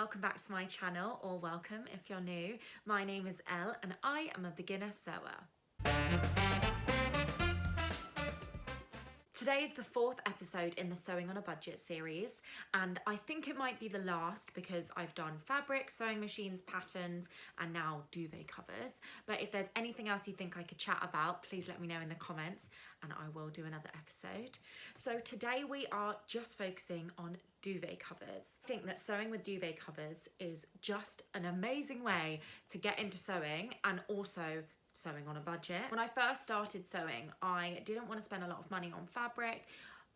welcome back to my channel, or welcome if you're new. My name is Elle and I am a beginner sewer. Today is the fourth episode in the Sewing on a Budget series, and I think it might be the last because I've done fabric, sewing machines, patterns, and now duvet covers. But if there's anything else you think I could chat about, please let me know in the comments and I will do another episode. So today we are just focusing on duvet covers. I think that sewing with duvet covers is just an amazing way to get into sewing and also sewing on a budget. When I first started sewing, I didn't want to spend a lot of money on fabric.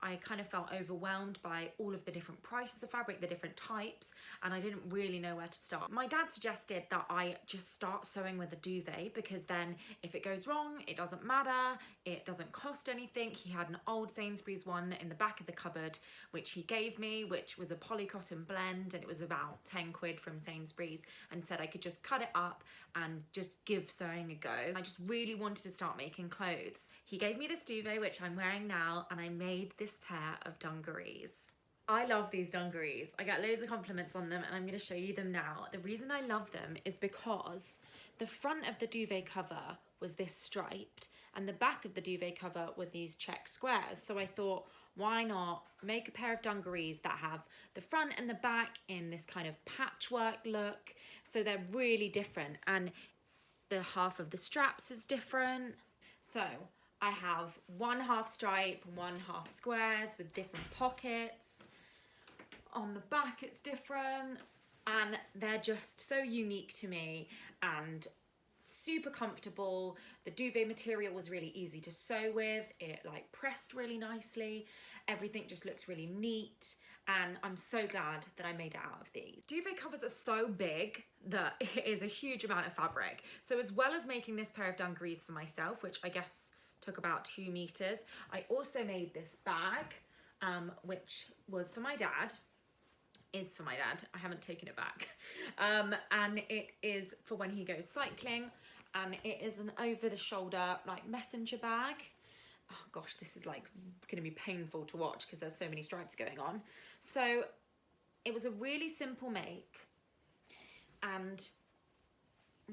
I kind of felt overwhelmed by all of the different prices of fabric, the different types, and I didn't really know where to start. My dad suggested that I just start sewing with a duvet because then if it goes wrong, it doesn't matter, it doesn't cost anything. He had an old Sainsbury's one in the back of the cupboard, which he gave me, which was a polycotton blend, and it was about 10 quid from Sainsbury's, and said I could just cut it up and just give sewing a go. I just really wanted to start making clothes. He gave me this duvet, which I'm wearing now, and I made this pair of dungarees. I love these dungarees. I get loads of compliments on them and I'm going to show you them now. The reason I love them is because the front of the duvet cover was this striped and the back of the duvet cover were these check squares. So I thought, why not make a pair of dungarees that have the front and the back in this kind of patchwork look, so they're really different, and the half of the straps is different. So I have one half stripe, one half squares with different pockets. On the back it's different, and they're just so unique to me and super comfortable. The duvet material was really easy to sew with. It like pressed really nicely. Everything just looks really neat, and I'm so glad that I made it out of these. Duvet covers are so big that it is a huge amount of fabric. So as well as making this pair of dungarees for myself, which I guess took about 2 meters, I also made this bag, which was for my dad. Is for my dad. I haven't taken it back. And it is for when he goes cycling, and it is an over-the-shoulder like messenger bag. Oh gosh, this is like gonna be painful to watch because there's so many stripes going on. So it was a really simple make and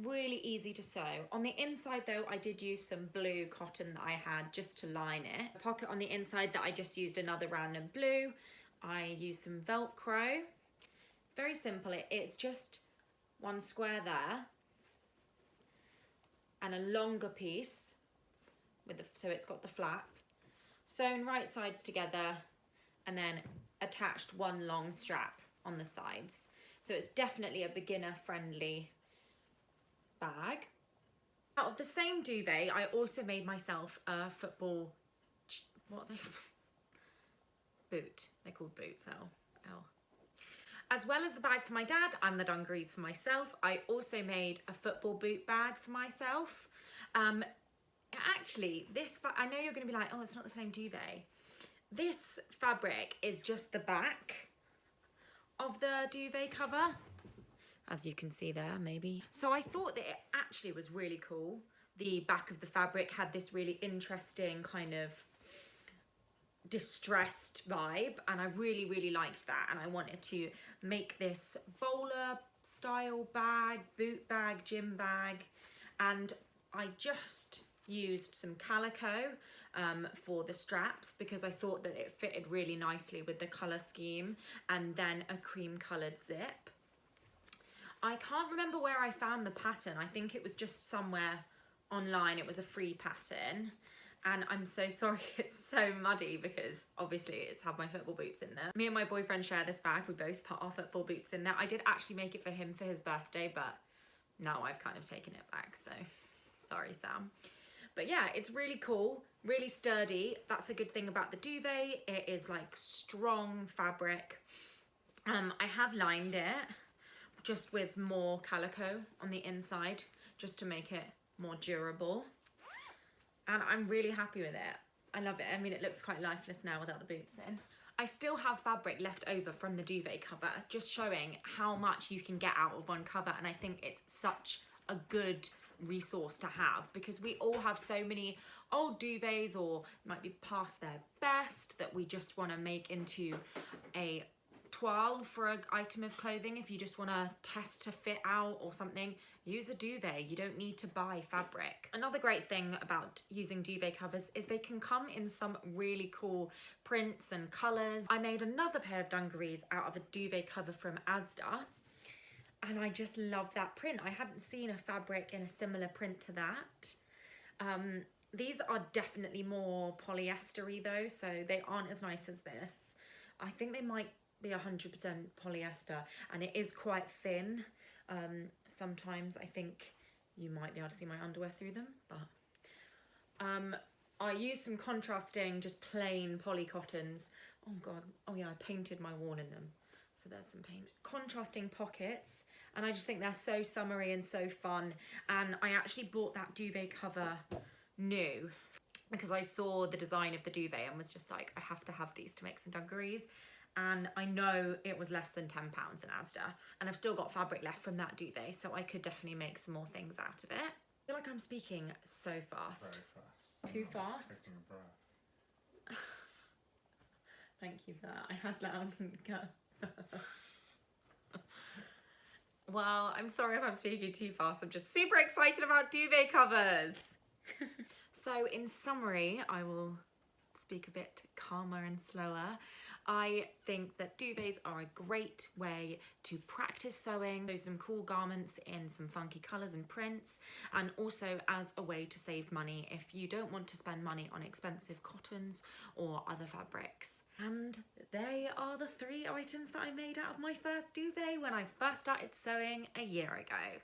really easy to sew. On the inside though, I did use some blue cotton that I had just to line it. A pocket on the inside that I just used another random blue. I used some Velcro. It's very simple. It's just one square there and a longer piece with so it's got the flap, sewn right sides together, and then attached one long strap on the sides. So it's definitely a beginner friendly bag. Out of the same duvet, I also made myself a football, what are they? Boot. They're called boots. L. As well as the bag for my dad and the dungarees for myself, I also made a football boot bag for myself. Actually, I know you're going to be like, oh, it's not the same duvet. This fabric is just the back of the duvet cover, as you can see there, maybe. So I thought that it actually was really cool. The back of the fabric had this really interesting kind of distressed vibe, and I really liked that, and I wanted to make this bowler style bag, boot bag, gym bag, and I just used some calico for the straps because I thought that it fitted really nicely with the colour scheme, and then a cream coloured zip. I can't remember where I found the pattern. I think it was just somewhere online. It was a free pattern. And I'm so sorry it's so muddy because obviously it's had my football boots in there. Me and my boyfriend share this bag. We both put our football boots in there. I did actually make it for him for his birthday, but now I've kind of taken it back, so sorry, Sam. But yeah, it's really cool, really sturdy. That's the good thing about the duvet. It is like strong fabric. I have lined it just with more calico on the inside just to make it more durable. And I'm really happy with it. I love it. I mean, it looks quite lifeless now without the boots in. I still have fabric left over from the duvet cover, just showing how much you can get out of one cover. And I think it's such a good resource to have because we all have so many old duvets or might be past their best that we just want to make into a toile for an item of clothing, if you just want to test to fit out or something, use a duvet. You don't need to buy fabric. Another great thing about using duvet covers is they can come in some really cool prints and colours. I made another pair of dungarees out of a duvet cover from Asda, and I just love that print. I hadn't seen a fabric in a similar print to that. These are definitely more polyester-y though, so they aren't as nice as this. I think they might be 100% polyester, and it is quite thin. Sometimes I think you might be able to see my underwear through them, but I used some contrasting, just plain poly cottons. Oh god, oh yeah, I painted my wall in them, so there's some paint. Contrasting pockets, and I just think they're so summery and so fun. And I actually bought that duvet cover new because I saw the design of the duvet and was just like, I have to have these to make some dungarees. And I know it was less than £10 in Asda, and I've still got fabric left from that duvet, so I could definitely make some more things out of it. I feel like I'm speaking so fast. Very fast. Too fast? Taking a breath. Thank you for that. I had that. Well, I'm sorry if I'm speaking too fast. I'm just super excited about duvet covers. So in summary, I will speak a bit calmer and slower. I think that duvets are a great way to practice sewing, sew some cool garments in some funky colours and prints, and also as a way to save money if you don't want to spend money on expensive cottons or other fabrics. And they are the 3 items that I made out of my first duvet when I first started sewing a year ago.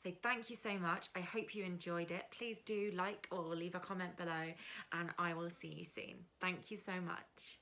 So thank you so much. I hope you enjoyed it. Please do like or leave a comment below, and I will see you soon. Thank you so much.